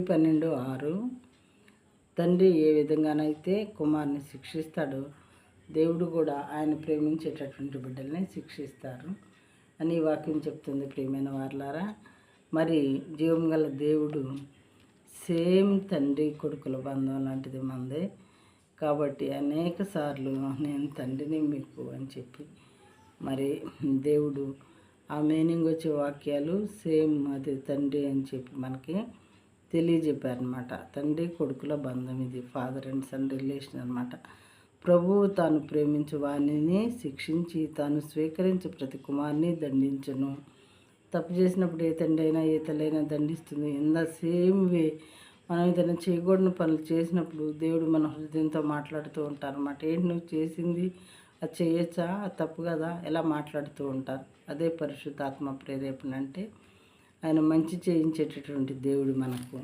12:6 తండ్రి ఏ విధంగానైతే కుమారుని శిక్షిస్తాడో దేవుడు కూడా ఆయన ప్రేమించేటటువంటి బిడ్డల్ని శిక్షిస్తారు అని వాక్యం చెప్తుంది. ప్రియమైన వారలారా, మరి జీవం గల దేవుడు సేమ్ తండ్రి కొడుకుల బంధం లాంటిది మందే. కాబట్టి అనేక సార్లు నేను తండ్రిని మీకు అని చెప్పి మరి దేవుడు ఆ మీనింగ్ వచ్చే వాక్యాలు సేమ్ అది తండ్రి అని చెప్పి మనకి తెలియజెప్పారనమాట. తండ్రి కొడుకుల బంధం ఇది, ఫాదర్ అండ్ సన్ రిలేషన్ అనమాట. ప్రభువు తాను ప్రేమించు వాణిని శిక్షించి తాను స్వీకరించి ప్రతి కుమారుని దండించను. తప్పు చేసినప్పుడు ఏ తండ్రి అయినా ఏ తల్లైనా దండిస్తుంది. ఇన్ ద సేమ్ వే మనం ఏదైనా చేయకూడని పనులు చేసినప్పుడు దేవుడు మన హృదయంతో మాట్లాడుతూ ఉంటారన్నమాట. ఏంటి నువ్వు చేసింది, అది చేయొచ్చా, అది తప్పు కదా, ఎలా మాట్లాడుతూ ఉంటారు. అదే పరిశుద్ధాత్మ ప్రేరేపణ అంటే ఆయన మంచి చేయించేటటువంటి దేవుడు మనకు.